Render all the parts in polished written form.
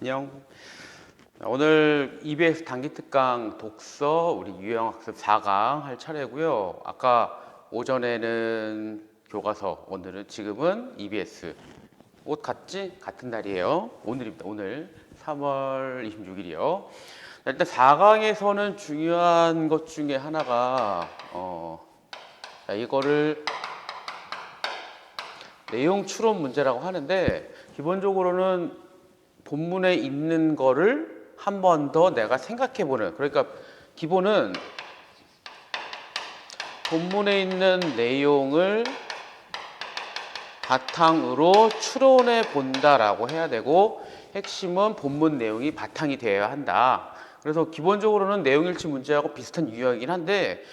안녕. 오늘 EBS 단기 특강 독서 우리 유형학습 4강 할 차례고요. 아까 오전에는 교과서, 오늘은 지금은 EBS. 옷 같지? 같은 날이에요. 오늘입니다. 오늘 3월 26일이요. 일단 4강에서는 중요한 것 중에 하나가 이거를 내용 추론 문제라고 하는데, 기본적으로는 본문에 있는 거를 한 번 더 내가 생각해 보는, 그러니까 기본은 본문에 있는 내용을 바탕으로 추론해 본다라고 해야 되고, 핵심은 본문 내용이 바탕이 되어야 한다. 그래서 기본적으로는 내용일치 문제하고 비슷한 유형이긴 한데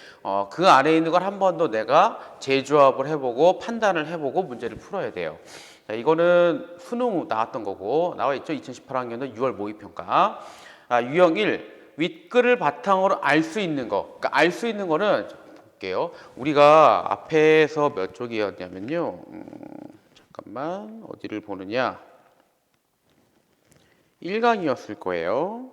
그 안에 있는 걸 한 번 더 내가 재조합을 해보고 판단을 해보고 문제를 풀어야 돼요. 자, 이거는 수능 나왔던 거고 나와 있죠. 2018학년도 6월 모의평가. 유형 1, 윗글을 바탕으로 알 수 있는 거. 그러니까 알 수 있는 거는 볼게요. 우리가 앞에서 몇 쪽이었냐면요. 잠깐만 어디를 보느냐. 1강이었을 거예요.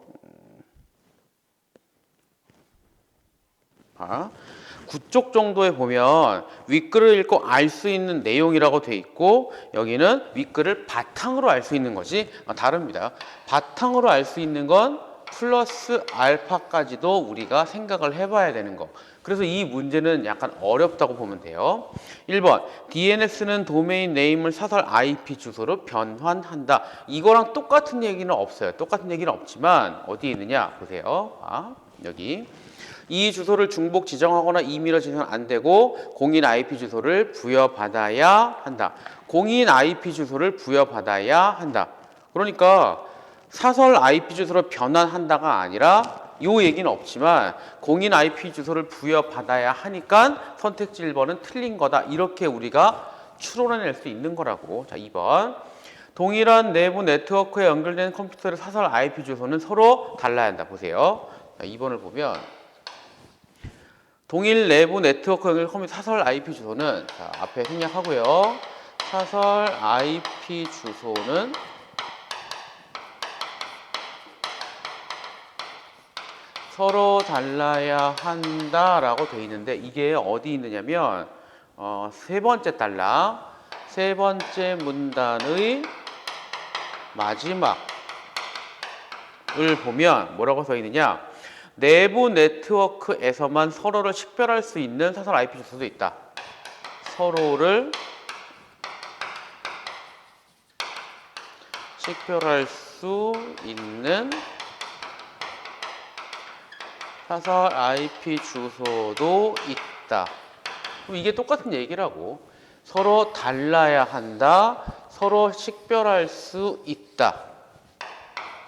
9쪽 정도에 보면 윗글을 읽고 알 수 있는 내용이라고 돼 있고, 여기는 윗글을 바탕으로 알 수 있는 것이 다릅니다. 바탕으로 알 수 있는 건 플러스 알파까지도 우리가 생각을 해봐야 되는 거. 그래서 이 문제는 약간 어렵다고 보면 돼요. 1번, DNS는 도메인 네임을 사설 IP 주소로 변환한다. 이거랑 똑같은 얘기는 없어요. 똑같은 얘기는 없지만 어디에 있느냐 보세요. 여기. 이 주소를 중복 지정하거나 임의로 지정은 안 되고 공인 IP 주소를 부여받아야 한다. 공인 IP 주소를 부여받아야 한다. 그러니까 사설 IP 주소로 변환한다가 아니라 요 얘기는 없지만 공인 IP 주소를 부여받아야 하니까 선택지 1번은 틀린 거다. 이렇게 우리가 추론해낼 수 있는 거라고. 자, 2번. 동일한 내부 네트워크에 연결된 컴퓨터의 사설 IP 주소는 서로 달라야 한다. 보세요. 자, 2번을 보면 동일 내부 네트워크 연결 컴퓨터 사설 IP 주소는, 자, 앞에 생략하고요. 사설 IP 주소는 서로 달라야 한다라고 되어 있는데, 이게 어디 있느냐면 세 번째 단락, 세 번째 문단의 마지막을 보면 뭐라고 써 있느냐? 내부 네트워크에서만 서로를 식별할 수 있는 사설 IP 주소도 있다. 서로를 식별할 수 있는 사설 IP 주소도 있다. 그럼 이게 똑같은 얘기라고. 서로 달라야 한다. 서로 식별할 수 있다.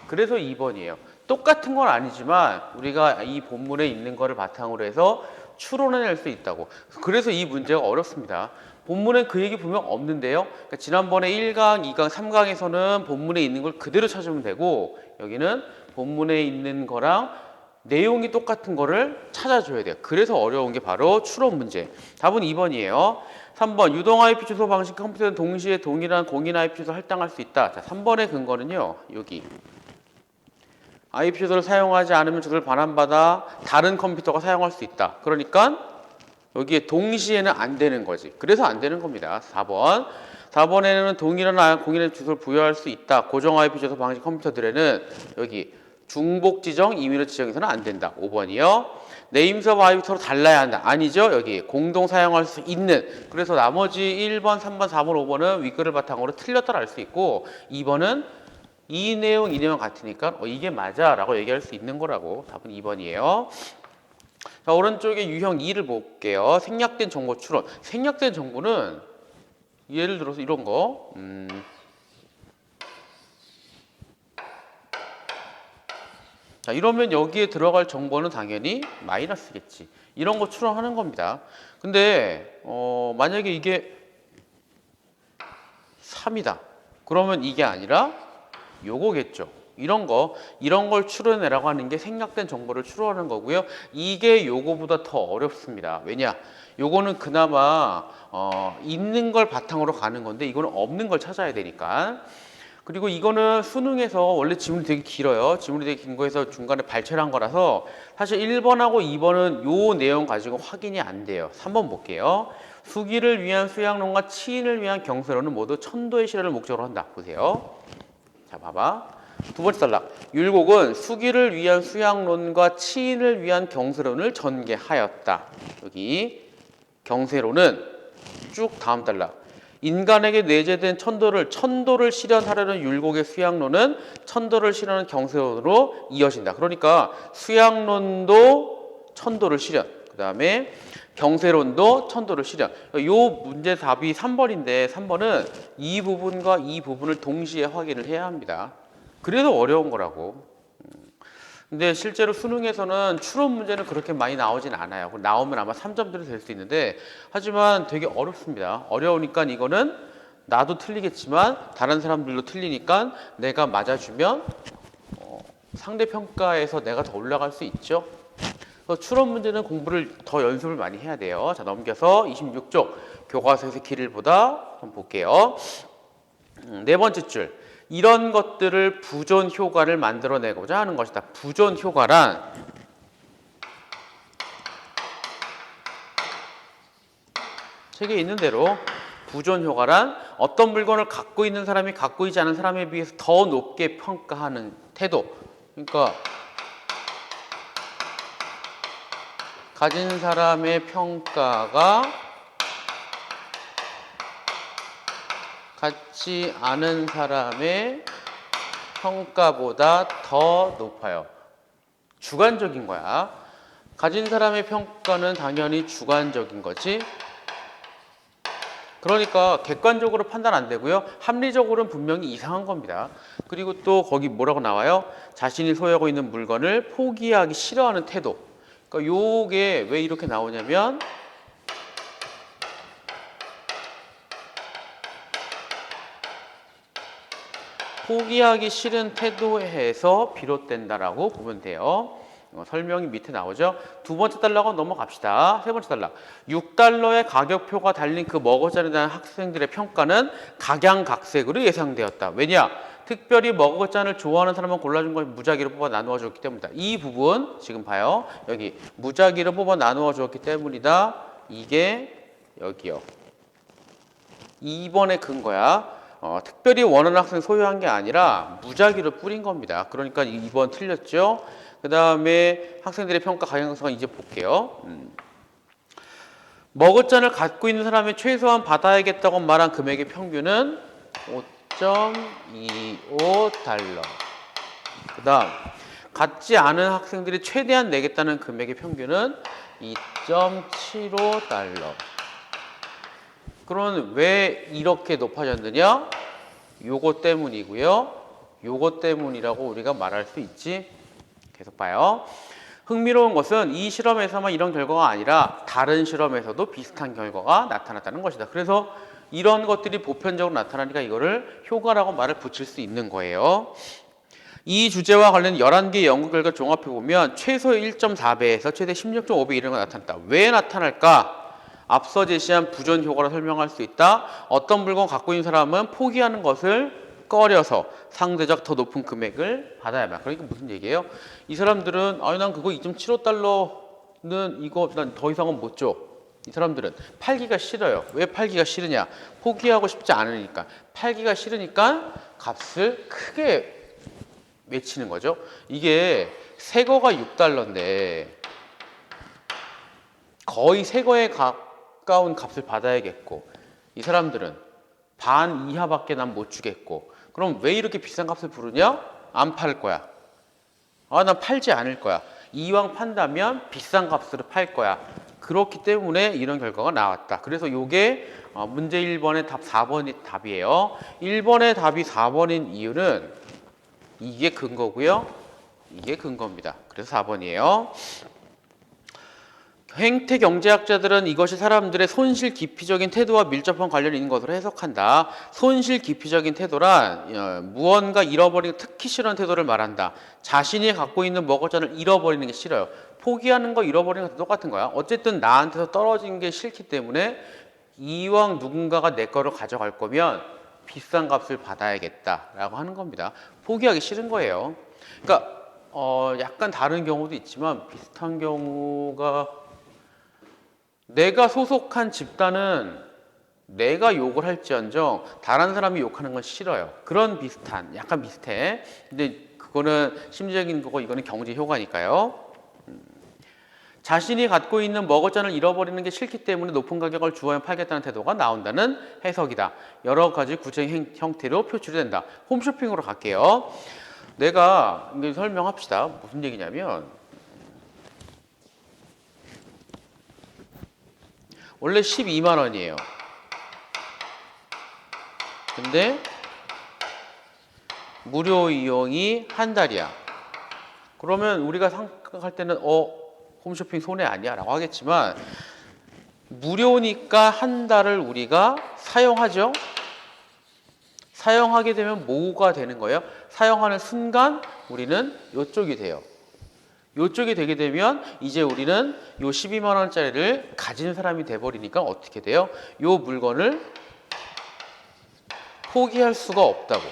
그래서 2번이에요. 똑같은 건 아니지만 우리가 이 본문에 있는 거를 바탕으로 해서 추론해낼 수 있다고. 그래서 이 문제가 어렵습니다. 본문에 그 얘기 분명 없는데요. 그러니까 지난번에 1강, 2강, 3강에서는 본문에 있는 걸 그대로 찾으면 되고, 여기는 본문에 있는 거랑 내용이 똑같은 거를 찾아줘야 돼요. 그래서 어려운 게 바로 추론 문제. 답은 2번이에요. 3번, 유동 IP 주소 방식 컴퓨터는 동시에 동일한 공인 IP 주소 할당할 수 있다. 자, 3번의 근거는요, 여기. IP 주소를 사용하지 않으면 주소를 반환받아 다른 컴퓨터가 사용할 수 있다. 그러니까 여기에 동시에는 안 되는 거지. 그래서 안 되는 겁니다. 4번. 4번에는 동일한 공인의 주소를 부여할 수 있다. 고정 IP 주소 방식 컴퓨터들에는 여기 중복 지정, 임의로 지정해서는 안 된다. 5번이요. 네임서버 IP 서로 달라야 한다. 아니죠. 여기 공동 사용할 수 있는. 그래서 나머지 1번, 3번, 4번, 5번은 윗글을 바탕으로 틀렸다를 알 수 있고, 2번은 이 내용 같으니까 이게 맞아 라고 얘기할 수 있는 거라고. 답은 2번이에요. 자, 오른쪽에 유형 2를 볼게요. 생략된 정보 추론. 생략된 정보는 예를 들어서 이런 거. 자, 이러면 여기에 들어갈 정보는 당연히 마이너스겠지. 이런 거 추론하는 겁니다. 근데 만약에 이게 3이다. 그러면 이게 아니라 요거겠죠. 이런 걸 추론해라고 하는 게 생략된 정보를 추론하는 거고요. 이게 요거보다 더 어렵습니다. 왜냐? 요거는 그나마 있는 걸 바탕으로 가는 건데, 이거는 없는 걸 찾아야 되니까. 그리고 이거는 수능에서 원래 지문이 되게 길어요. 지문이 되게 긴 거에서 중간에 발췌를 한 거라서 사실 1번하고 2번은 요 내용 가지고 확인이 안 돼요. 3번 볼게요. 수기를 위한 수양론과 치인을 위한 경세론은 모두 천도의 실현을 목적으로 한다. 보세요. 자, 봐봐. 두 번째 단락. 율곡은 수기를 위한 수양론과 치인을 위한 경세론을 전개하였다. 여기 경세론은 쭉 다음 단락. 인간에게 내재된 천도를 실현하려는 율곡의 수양론은 천도를 실현하는 경세론으로 이어진다. 그러니까 수양론도 천도를 실현, 그 다음에 경세론도 천도를 실현. 요 문제 답이 3번인데 3번은 이 부분과 이 부분을 동시에 확인을 해야 합니다. 그래서 어려운 거라고. 근데 실제로 수능에서는 추론 문제는 그렇게 많이 나오진 않아요. 나오면 아마 3점들이 될 수 있는데 하지만 되게 어렵습니다. 어려우니까 이거는 나도 틀리겠지만 다른 사람들도 틀리니까 내가 맞아주면 상대평가에서 내가 더 올라갈 수 있죠. 그래서 추론 문제는 공부를 더 연습을 많이 해야 돼요. 자, 넘겨서 26쪽 교과서에서 길을 보다 한번 볼게요. 네 번째 줄. 이런 것들을 부존 효과를 만들어내고자 하는 것이다. 부존 효과란 책에 있는 대로 부존 효과란 어떤 물건을 갖고 있는 사람이 갖고 있지 않은 사람에 비해서 더 높게 평가하는 태도. 그러니까 가진 사람의 평가가 갖지 않은 사람의 평가보다 더 높아요. 주관적인 거야. 가진 사람의 평가는 당연히 주관적인 거지. 그러니까 객관적으로 판단 안 되고요. 합리적으로는 분명히 이상한 겁니다. 그리고 또 거기 뭐라고 나와요? 자신이 소유하고 있는 물건을 포기하기 싫어하는 태도. 그러니까 요게 왜 이렇게 나오냐면 포기하기 싫은 태도에서 비롯된다라고 보면 돼요. 설명이 밑에 나오죠. 두 번째 단락은 넘어갑시다. 세 번째 단락. 6달러의 가격표가 달린 그 머거잔에 대한 학생들의 평가는 각양각색으로 예상되었다. 왜냐? 특별히 머거잔을 좋아하는 사람만 골라준 걸 무작위로 뽑아 나누어 줬기 때문이다. 이 부분 지금 봐요. 여기 무작위로 뽑아 나누어 줬기 때문이다. 이게 여기요. 2번의 근거야. 특별히 원하는 학생 소유한 게 아니라 무작위로 뿌린 겁니다. 그러니까 2번 틀렸죠. 그 다음에 학생들의 평가 가능성은 이제 볼게요. 머그잔을 갖고 있는 사람이 최소한 받아야겠다고 말한 금액의 평균은 5.25달러. 그 다음 갖지 않은 학생들이 최대한 내겠다는 금액의 평균은 2.75달러. 그럼 왜 이렇게 높아졌느냐? 요거 때문이고요. 요거 때문이라고 우리가 말할 수 있지. 계속 봐요. 흥미로운 것은 이 실험에서만 이런 결과가 아니라 다른 실험에서도 비슷한 결과가 나타났다는 것이다. 그래서 이런 것들이 보편적으로 나타나니까 이거를 효과라고 말을 붙일 수 있는 거예요. 이 주제와 관련 11개의 연구 결과 종합해 보면 최소 1.4배에서 최대 16.5배 이런 거 나타났다. 왜 나타날까? 앞서 제시한 부존 효과로 설명할 수 있다. 어떤 물건 갖고 있는 사람은 포기하는 것을 꺼려서 상대적 더 높은 금액을 받아야만. 그러니까 무슨 얘기예요? 이 사람들은 난 그거 2.75달러는 이거 난 더 이상은 못 줘. 이 사람들은 팔기가 싫어요. 왜 팔기가 싫으냐? 포기하고 싶지 않으니까. 팔기가 싫으니까 값을 크게 외치는 거죠. 이게 새 거가 6달러인데 거의 새 거에 가까운 값을 받아야겠고 이 사람들은 반 이하밖에 난 못 주겠고 그럼 왜 이렇게 비싼 값을 부르냐? 안 팔 거야. 난 팔지 않을 거야. 이왕 판다면 비싼 값으로 팔 거야. 그렇기 때문에 이런 결과가 나왔다. 그래서 이게 문제 1번의 답 4번이 답이에요. 1번의 답이 4번인 이유는 이게 근거고요. 이게 근거입니다. 그래서 4번이에요. 행태 경제학자들은 이것이 사람들의 손실 기피적인 태도와 밀접한 관련이 있는 것으로 해석한다. 손실 기피적인 태도란 무언가 잃어버리는 특히 싫어하는 태도를 말한다. 자신이 갖고 있는 머거잔을 잃어버리는 게 싫어요. 포기하는 거 잃어버리는 거 똑같은 거야. 어쨌든 나한테서 떨어진 게 싫기 때문에 이왕 누군가가 내 거를 가져갈 거면 비싼 값을 받아야겠다라고 하는 겁니다. 포기하기 싫은 거예요. 그러니까 약간 다른 경우도 있지만 비슷한 경우가 내가 소속한 집단은 내가 욕을 할지언정 다른 사람이 욕하는 건 싫어요. 그런 비슷한, 약간 비슷해. 근데 그거는 심리적인 거고 이거는 경제 효과니까요. 자신이 갖고 있는 머거잔을 잃어버리는 게 싫기 때문에 높은 가격을 주어야 팔겠다는 태도가 나온다는 해석이다. 여러 가지 구체적인 형태로 표출이 된다. 홈쇼핑으로 갈게요. 내가 이제 설명합시다. 무슨 얘기냐면 원래 12만 원이에요. 근데 무료 이용이 한 달이야. 그러면 우리가 생각할 때는 홈쇼핑 손해 아니야? 라고 하겠지만 무료니까 한 달을 우리가 사용하죠. 사용하게 되면 뭐가 되는 거예요? 사용하는 순간 우리는 이쪽이 돼요. 이쪽이 되게 되면 이제 우리는 요 12만 원짜리를 가진 사람이 돼버리니까 어떻게 돼요? 요 물건을 포기할 수가 없다고.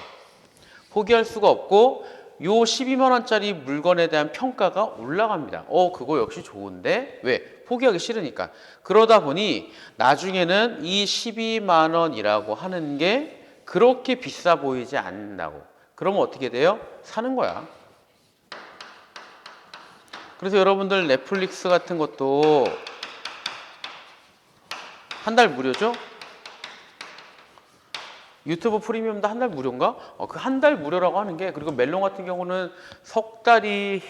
포기할 수가 없고 요 12만 원짜리 물건에 대한 평가가 올라갑니다. 그거 역시 좋은데 왜? 포기하기 싫으니까. 그러다 보니 나중에는 이 12만 원이라고 하는 게 그렇게 비싸 보이지 않는다고. 그러면 어떻게 돼요? 사는 거야. 그래서 여러분들 넷플릭스 같은 것도 한 달 무료죠? 유튜브 프리미엄도 한 달 무료인가? 그 한 달 무료라고 하는 게, 그리고 멜론 같은 경우는 석 달이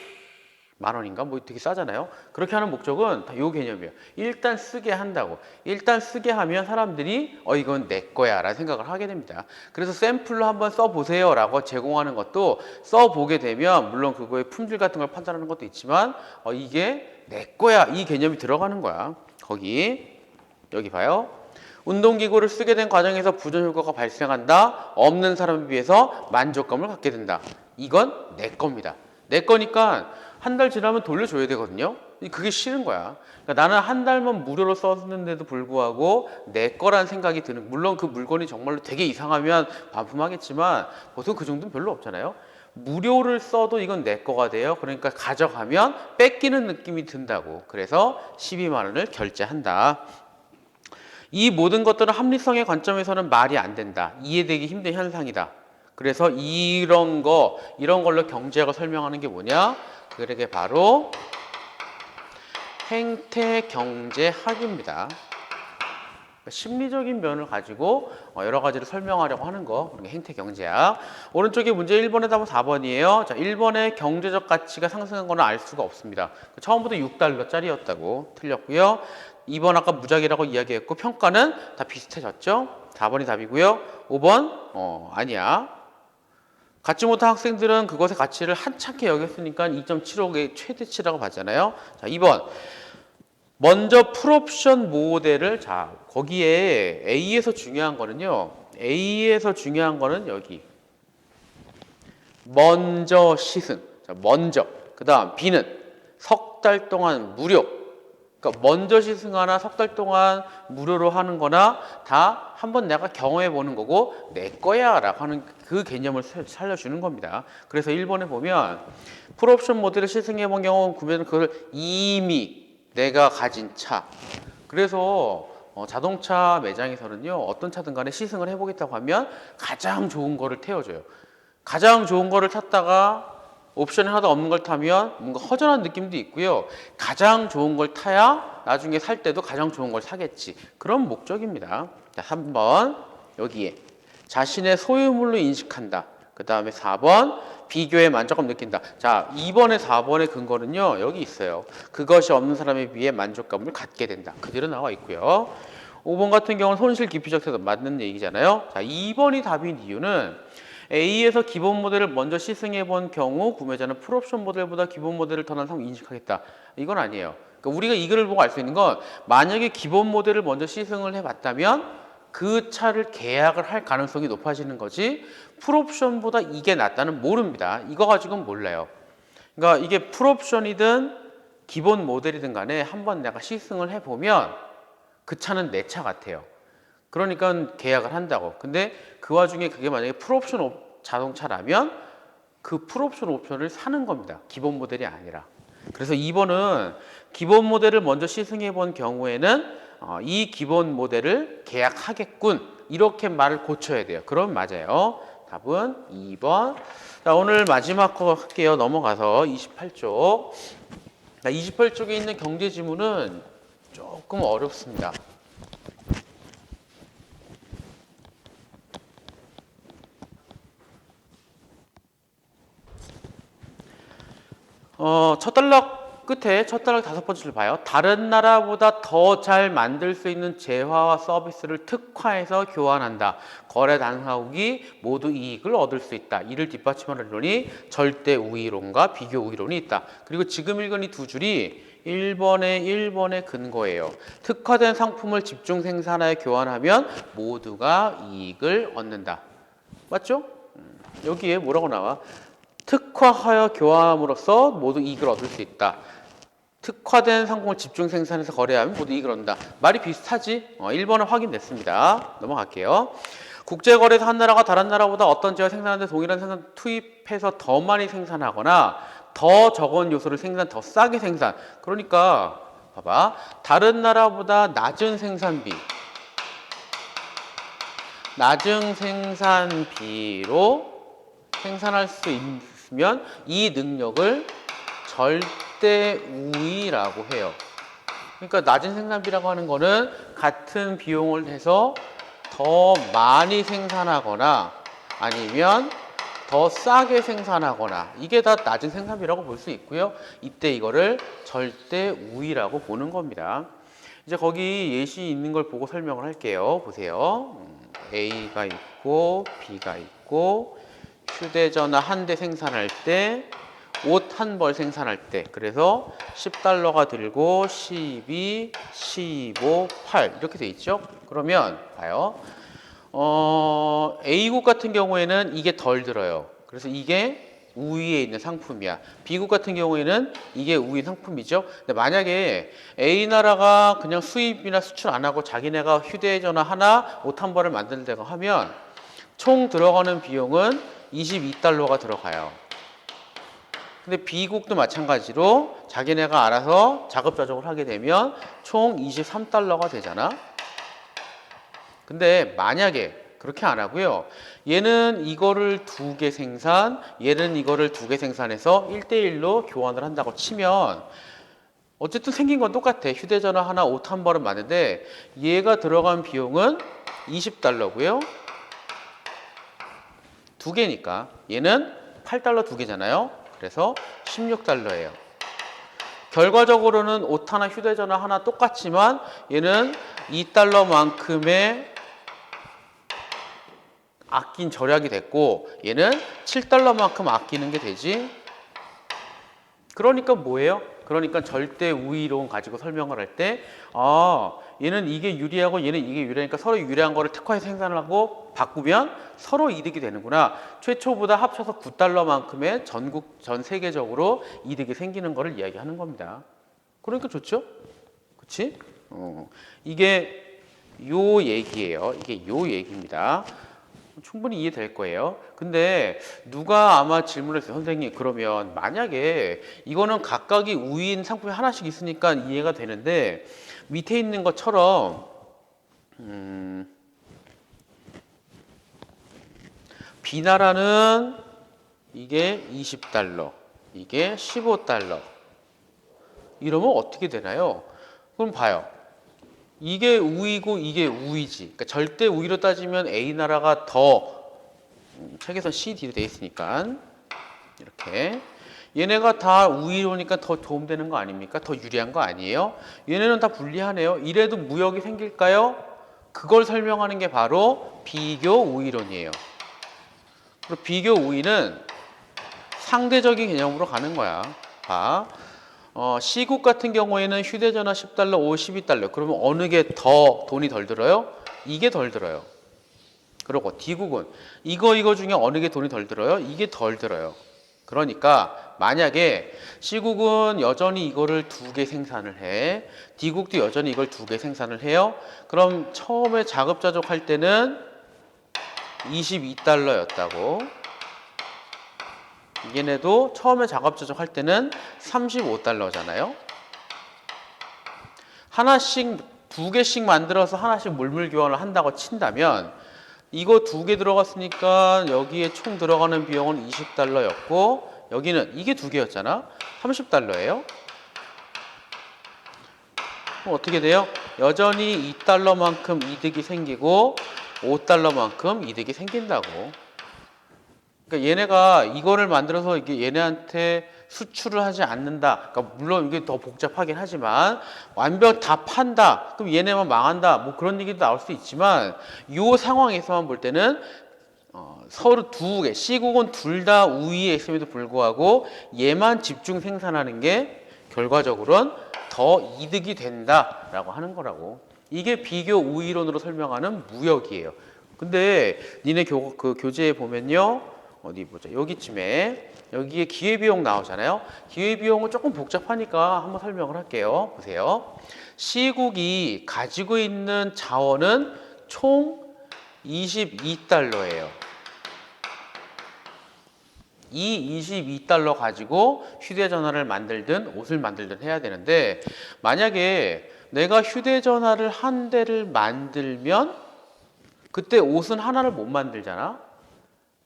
10,000원인가? 뭐 되게 싸잖아요. 그렇게 하는 목적은 다 요 개념이에요. 일단 쓰게 한다고. 일단 쓰게 하면 사람들이 이건 내 거야 라는 생각을 하게 됩니다. 그래서 샘플로 한번 써보세요 라고 제공하는 것도, 써보게 되면 물론 그거의 품질 같은 걸 판단하는 것도 있지만 이게 내 거야 이 개념이 들어가는 거야. 여기 봐요. 운동기구를 쓰게 된 과정에서 부전효과가 발생한다. 없는 사람에 비해서 만족감을 갖게 된다. 이건 내 겁니다. 내 거니까 한 달 지나면 돌려줘야 되거든요. 그게 싫은 거야. 그러니까 나는 한 달만 무료로 썼는데도 불구하고 내 거란 생각이 드는, 물론 그 물건이 정말로 되게 이상하면 반품하겠지만 보통 그 정도는 별로 없잖아요. 무료를 써도 이건 내 거가 돼요. 그러니까 가져가면 뺏기는 느낌이 든다고. 그래서 12만 원을 결제한다. 이 모든 것들은 합리성의 관점에서는 말이 안 된다. 이해되기 힘든 현상이다. 그래서 이런 걸로 경제학을 설명하는 게 뭐냐? 그게 바로 행태경제학입니다. 심리적인 면을 가지고 여러 가지를 설명하려고 하는 거, 행태경제학. 오른쪽에 문제 1번의 답은 4번이에요. 자, 1번의 경제적 가치가 상승한 거는 알 수가 없습니다. 처음부터 6달러짜리였다고 틀렸고요. 2번 아까 무작위라고 이야기했고 평가는 다 비슷해졌죠. 4번이 답이고요. 5번 아니야. 갖지 못한 학생들은 그것의 가치를 한참게 여겼으니까 2.75의 최대치라고 봤잖아요. 자, 2번. 먼저 풀옵션 모델을, 자, 거기에 A에서 중요한 거는요. A에서 중요한 거는 여기. 먼저 시승. 자, 먼저. 그 다음 B는 석 달 동안 무료. 그러니까 먼저 시승하나 석 달 동안 무료로 하는 거나 다 한번 내가 경험해 보는 거고 내 거야 라고 하는 그 개념을 살려주는 겁니다. 그래서 1번에 보면 풀옵션 모델을 시승해 본 경우 구매는 그걸 이미 내가 가진 차. 그래서 자동차 매장에서는요, 어떤 차든 간에 시승을 해보겠다고 하면 가장 좋은 거를 태워줘요. 가장 좋은 거를 탔다가 옵션이 하나도 없는 걸 타면 뭔가 허전한 느낌도 있고요. 가장 좋은 걸 타야 나중에 살 때도 가장 좋은 걸 사겠지. 그런 목적입니다. 자, 3번 여기에 자신의 소유물로 인식한다. 그 다음에 4번 비교에 만족감 느낀다. 자, 2번에 4번의 근거는요, 여기 있어요. 그것이 없는 사람에 비해 만족감을 갖게 된다. 그대로 나와 있고요. 5번 같은 경우는 손실 기피적 태도 맞는 얘기잖아요. 자, 2번이 답인 이유는 A에서 기본 모델을 먼저 시승해 본 경우 구매자는 풀옵션 모델보다 기본 모델을 더 나은 상을 인식하겠다. 이건 아니에요. 그러니까 우리가 이 글을 보고 알 수 있는 건, 만약에 기본 모델을 먼저 시승을 해봤다면 그 차를 계약을 할 가능성이 높아지는 거지, 풀옵션보다 이게 낫다는 모릅니다. 이거 가지고는 몰라요. 그러니까 이게 풀옵션이든 기본 모델이든 간에 한번 내가 시승을 해보면 그 차는 내 차 같아요. 그러니까 계약을 한다고. 근데 그 와중에 그게 만약에 풀옵션 자동차라면 그 풀옵션 옵션을 사는 겁니다. 기본 모델이 아니라. 그래서 2번은 기본 모델을 먼저 시승해 본 경우에는 이 기본 모델을 계약하겠군. 이렇게 말을 고쳐야 돼요. 그럼 맞아요. 답은 2번. 자, 오늘 마지막 거 할게요. 넘어가서 28쪽. 28쪽에 있는 경제 지문은 조금 어렵습니다. 첫 단락 끝에 첫 단락 5번째를 봐요. 다른 나라보다 더 잘 만들 수 있는 재화와 서비스를 특화해서 교환한다. 거래 당사국이 모두 이익을 얻을 수 있다. 이를 뒷받침하는 이론이 절대 우위론과 비교 우위론이 있다. 그리고 지금 읽은 이 두 줄이 1번의 근거예요. 특화된 상품을 집중 생산하여 교환하면 모두가 이익을 얻는다. 맞죠? 여기에 뭐라고 나와? 특화하여 교환함으로써 모두 이익을 얻을 수 있다. 특화된 상품을 집중 생산해서 거래하면 모두 이익을 얻는다. 말이 비슷하지? 1번은 확인됐습니다. 넘어갈게요. 국제거래에서 한 나라가 다른 나라보다 어떤 재화 생산하는데 동일한 생산 투입해서 더 많이 생산하거나 더 적은 요소를 더 싸게 생산. 그러니까 봐봐. 다른 나라보다 낮은 생산비로 생산할 수 있으면 이 능력을 절대 우위라고 해요. 그러니까 낮은 생산비라고 하는 거는 같은 비용을 해서 더 많이 생산하거나 아니면 더 싸게 생산하거나 이게 다 낮은 생산비라고 볼 수 있고요. 이때 이거를 절대 우위라고 보는 겁니다. 이제 거기 예시 있는 걸 보고 설명을 할게요. 보세요. A가 있고 B가 있고 휴대전화 한 대 생산할 때 옷 한 벌 생산할 때 그래서 $10가 들고 12, 15, 8 이렇게 돼 있죠. 그러면 봐요. A국 같은 경우에는 이게 덜 들어요. 그래서 이게 우위에 있는 상품이야. B국 같은 경우에는 이게 우위 상품이죠. 근데 만약에 A나라가 그냥 수입이나 수출 안 하고 자기네가 휴대전화 하나, 옷 한 벌을 만든다고 하면 총 들어가는 비용은 $22가 들어가요. 근데 B국도 마찬가지로 자기네가 알아서 자급자족을 하게 되면 총 $23가 되잖아. 근데 만약에 그렇게 안 하고요. 얘는 이거를 2개 생산, 얘는 이거를 2개 생산해서 1대1로 교환을 한다고 치면 어쨌든 생긴 건 똑같아. 휴대전화 하나, 옷 한 벌은 맞는데 얘가 들어간 비용은 $20고요. 2개니까 얘는 $8 2개잖아요. 그래서 $16예요. 결과적으로는 옷 하나, 휴대전화 하나 똑같지만 얘는 $2만큼의 아낀 절약이 됐고 얘는 $7만큼 아끼는 게 되지. 그러니까 뭐예요? 그러니까 절대 우위론 가지고 설명을 할 때 얘는 이게 유리하고 얘는 이게 유리하니까 서로 유리한 거를 특화해서 생산을 하고 바꾸면 서로 이득이 되는구나. 최초보다 합쳐서 $9만큼의 전 세계적으로 이득이 생기는 거를 이야기하는 겁니다. 그러니까 좋죠? 그치? 이게 요 얘기예요. 이게 요 얘기입니다. 충분히 이해될 거예요. 근데 누가 아마 질문을 했어요. 선생님, 그러면 만약에 이거는 각각이 우위인 상품이 하나씩 있으니까 이해가 되는데 밑에 있는 것처럼 B나라는 이게 $20, 이게 $15 이러면 어떻게 되나요? 그럼 봐요. 이게 우위고 이게 우위지. 그러니까 절대 우위로 따지면 A나라가 더 책에서 C, D로 돼 있으니까 이렇게 얘네가 다 우위로니까 더 도움되는 거 아닙니까? 더 유리한 거 아니에요? 얘네는 다 불리하네요. 이래도 무역이 생길까요? 그걸 설명하는 게 바로 비교 우위론이에요. 그리고 비교 우위는 상대적인 개념으로 가는 거야. 봐. C국 같은 경우에는 휴대전화 $10, 옷 $12. 그러면 어느 게 더 돈이 덜 들어요? 이게 덜 들어요. 그리고 D국은 이거 중에 어느 게 돈이 덜 들어요? 이게 덜 들어요. 그러니까 만약에 C국은 여전히 이거를 2개 생산을 해. D국도 여전히 이걸 2개 생산을 해요. 그럼 처음에 자급자족 할 때는 22달러였다고. 얘네도 처음에 자급자족 할 때는 35달러잖아요. 하나씩 2개씩 만들어서 하나씩 물물 교환을 한다고 친다면 이거 2개 들어갔으니까 여기에 총 들어가는 비용은 20달러였고 여기는 이게 2개였잖아. 30달러예요. 그럼 어떻게 돼요? 여전히 2달러만큼 이득이 생기고 5달러만큼 이득이 생긴다고. 그러니까 얘네가 이거를 만들어서 이게 얘네한테 수출을 하지 않는다. 그러니까 물론 이게 더 복잡하긴 하지만 완벽 다 판다. 그럼 얘네만 망한다. 뭐 그런 얘기도 나올 수 있지만 이 상황에서만 볼 때는 서로 2개, C국은 둘 다 우위에 있음에도 불구하고 얘만 집중 생산하는 게 결과적으로는 더 이득이 된다라고 하는 거라고. 이게 비교 우위론으로 설명하는 무역이에요. 근데 니네 교재에 보면요. 어디 보자. 여기쯤에 여기에 기회비용 나오잖아요. 기회비용은 조금 복잡하니까 한번 설명을 할게요. 보세요. C국이 가지고 있는 자원은 총 22달러예요. 이 22달러 가지고 휴대전화를 만들든 옷을 만들든 해야 되는데 만약에 내가 휴대전화를 한 대를 만들면 그때 옷은 하나를 못 만들잖아.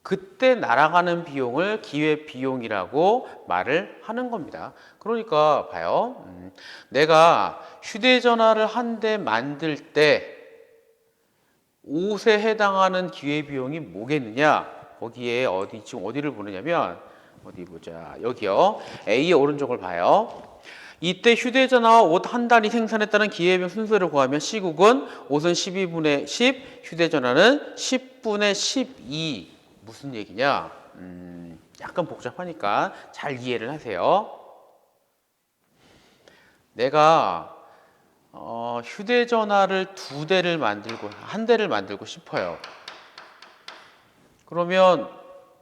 그때 날아가는 비용을 기회비용이라고 말을 하는 겁니다. 그러니까 봐요. 내가 휴대전화를 한 대 만들 때 옷에 해당하는 기회비용이 뭐겠느냐? 거기에 지금 어디를 보느냐면 어디 보자. 여기요. A의 오른쪽을 봐요. 이때 휴대전화와 옷 한 단위 생산했다는 기회비용 순서를 구하면 C국은 옷은 12분의 10, 휴대전화는 10분의 12. 무슨 얘기냐? 약간 복잡하니까 잘 이해를 하세요. 내가 휴대전화를 2대를 만들고 한 대를 만들고 싶어요. 그러면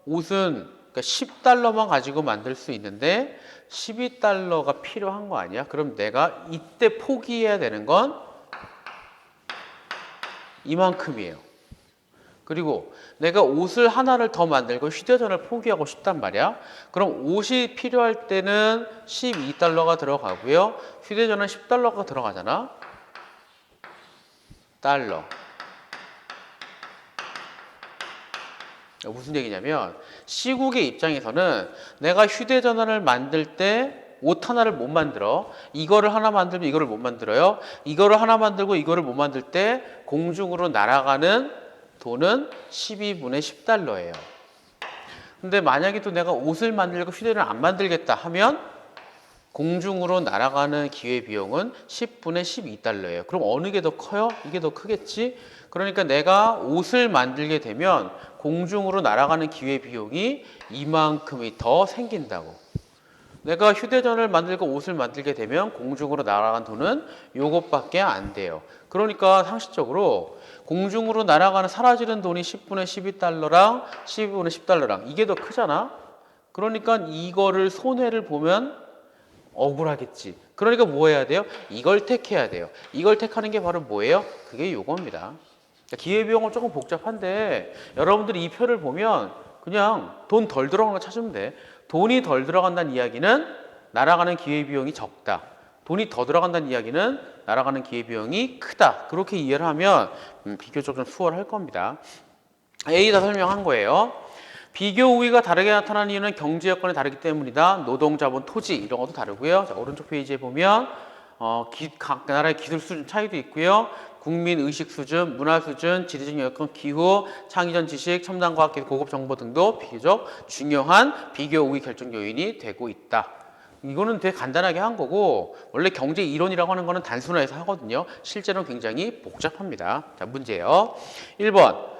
옷은 그러니까 10달러만 가지고 만들 수 있는데 12달러가 필요한 거 아니야? 그럼 내가 이때 포기해야 되는 건 이만큼이에요. 그리고 내가 옷을 하나를 더 만들고 휴대전화를 포기하고 싶단 말이야. 그럼 옷이 필요할 때는 12달러가 들어가고요. 휴대전화는 10달러가 들어가잖아. 달러. 무슨 얘기냐면 C국의 입장에서는 내가 휴대전화를 만들 때 옷 하나를 못 만들어. 이거를 하나 만들면 이거를 못 만들어요. 이거를 하나 만들고 이거를 못 만들 때 공중으로 날아가는 돈은 12분의 10달러예요. 근데 만약에 또 내가 옷을 만들고 휴대전화를 안 만들겠다 하면 공중으로 날아가는 기회비용은 10분의 12달러예요. 그럼 어느 게 더 커요? 이게 더 크겠지? 그러니까 내가 옷을 만들게 되면 공중으로 날아가는 기회비용이 이만큼이 더 생긴다고. 내가 휴대전화를 만들고 옷을 만들게 되면 공중으로 날아간 돈은 요것밖에 안 돼요. 그러니까 상식적으로 공중으로 날아가는 사라지는 돈이 10분의 12달러랑 12분의 10달러랑 이게 더 크잖아. 그러니까 이거를 손해를 보면 억울하겠지. 그러니까 뭐 해야 돼요? 이걸 택해야 돼요. 이걸 택하는 게 바로 뭐예요? 그게 요겁니다. 기회비용은 조금 복잡한데 여러분들이 이 표를 보면 그냥 돈 덜 들어가는 거 찾으면 돼. 돈이 덜 들어간다는 이야기는 날아가는 기회비용이 적다. 돈이 더 들어간다는 이야기는 날아가는 기회비용이 크다. 그렇게 이해를 하면 비교적 좀 수월할 겁니다. A 다 설명한 거예요. 비교 우위가 다르게 나타나는 이유는 경제 여건이 다르기 때문이다. 노동, 자본, 토지 이런 것도 다르고요. 자, 오른쪽 페이지에 보면 각 나라의 기술 수준 차이도 있고요. 국민 의식 수준, 문화 수준, 지리적 여건, 기후, 창의적 지식, 첨단 과학 기술, 고급 정보 등도 비교적 중요한 비교 우위 결정 요인이 되고 있다. 이거는 되게 간단하게 한 거고 원래 경제 이론이라고 하는 거는 단순화해서 하거든요. 실제로는 굉장히 복잡합니다. 자, 문제요. 1번.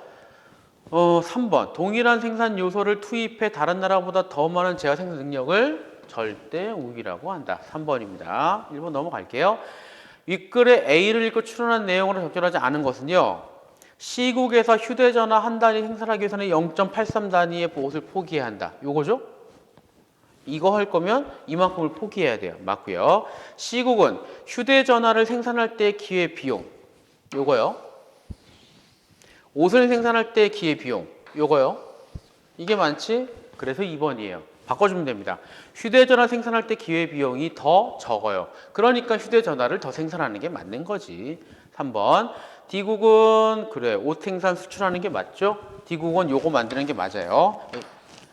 3번. 동일한 생산 요소를 투입해 다른 나라보다 더 많은 재화 생산 능력을 절대 우위라고 한다. 3번입니다. 1번 넘어갈게요. 윗글에 A를 읽고 추론한 내용으로 적절하지 않은 것은요. C국에서 휴대전화 한 단위 생산하기 위해서는 0.83 단위의 옷을 포기해야 한다. 요거죠? 이거 할 거면 이만큼을 포기해야 돼요. 맞고요. C국은 휴대전화를 생산할 때 기회 비용. 요거요. 옷을 생산할 때 기회 비용. 요거요. 이게 많지? 그래서 2번이에요. 바꿔주면 됩니다. 휴대전화 생산할 때 기회비용이 더 적어요. 그러니까 휴대전화를 더 생산하는 게 맞는 거지. 3번. D국은 그래 옷 생산 수출하는 게 맞죠? D국은 요거 만드는 게 맞아요.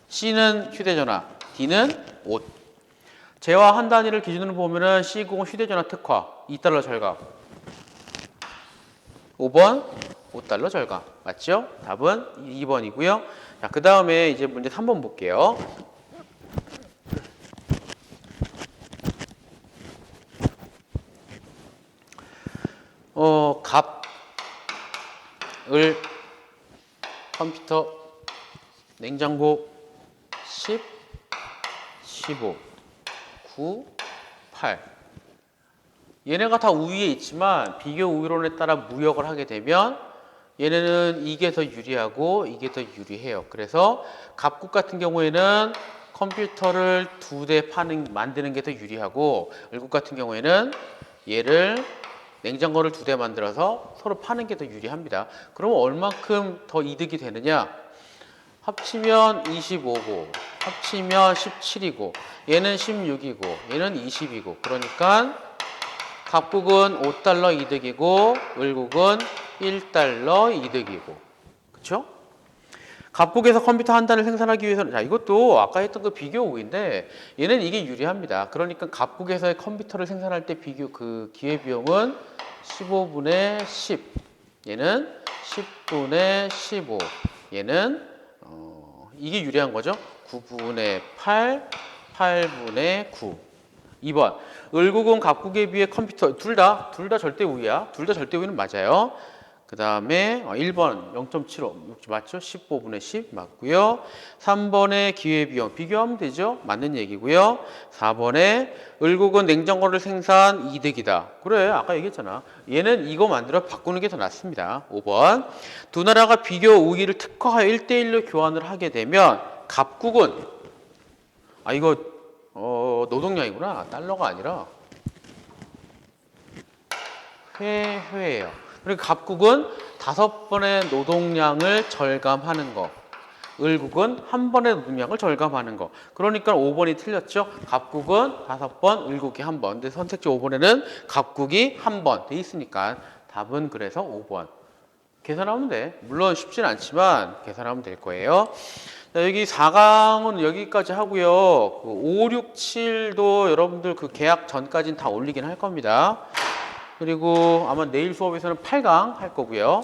C는 휴대전화, D는 옷. 재화 한 단위를 기준으로 보면은 C국은 휴대전화 특화 2달러 절감. 5번 5달러 절감. 맞죠? 답은 2번이고요. 자, 그 다음에 이제 문제 3번 볼게요. 값을 컴퓨터, 냉장고 10, 15, 9, 8 얘네가 다 우위에 있지만 비교 우위론에 따라 무역을 하게 되면 얘네는 이게 더 유리하고 이게 더 유리해요. 그래서 갑국 같은 경우에는 컴퓨터를 2대 만드는 게 더 유리하고 을국 같은 경우에는 얘를 냉장고를 2대 만들어서 서로 파는 게 더 유리합니다. 그럼 얼만큼 더 이득이 되느냐? 합치면 25고 합치면 17이고 얘는 16이고 얘는 20이고 그러니까 갑국은 5달러 이득이고 을국은 1달러 이득이고 그쵸? 갑국에서 컴퓨터 한 단을 생산하기 위해서는 자 이것도 아까 했던 그 비교 우위인데 얘는 이게 유리합니다. 그러니까 갑국에서의 컴퓨터를 생산할 때 그 기회비용은 15분의 10 얘는 10분의 15 얘는 이게 유리한 거죠. 9분의 8 8분의 9 2번 을국은 갑국에 비해 컴퓨터 둘 다 절대 우위야. 둘 다 절대 우위는 맞아요. 그 다음에 1번 0.75 맞죠? 15분의 10 맞고요. 3번의 기회비용 비교하면 되죠? 맞는 얘기고요. 4번에 을국은 냉장고를 생산 이득이다. 그래 아까 얘기했잖아. 얘는 이거 만들어 바꾸는 게 더 낫습니다. 5번 두 나라가 비교 우위를 특화하여 1대1로 교환을 하게 되면 갑국은 이거 노동량이구나. 달러가 아니라 회예요. 그리고 갑국은 5번의 노동량을 절감하는 거. 을국은 한 번의 노동량을 절감하는 거. 그러니까 5번이 틀렸죠. 갑국은 5번, 을국이 1번. 근데 선택지 5번에는 갑국이 1번 돼 있으니까 답은 그래서 5번. 계산하면 돼. 물론 쉽진 않지만 계산하면 될 거예요. 자, 여기 4강은 여기까지 하고요. 그 5, 6, 7도 여러분들 그 계약 전까지는 다 올리긴 할 겁니다. 그리고 아마 내일 수업에서는 8강 할 거고요.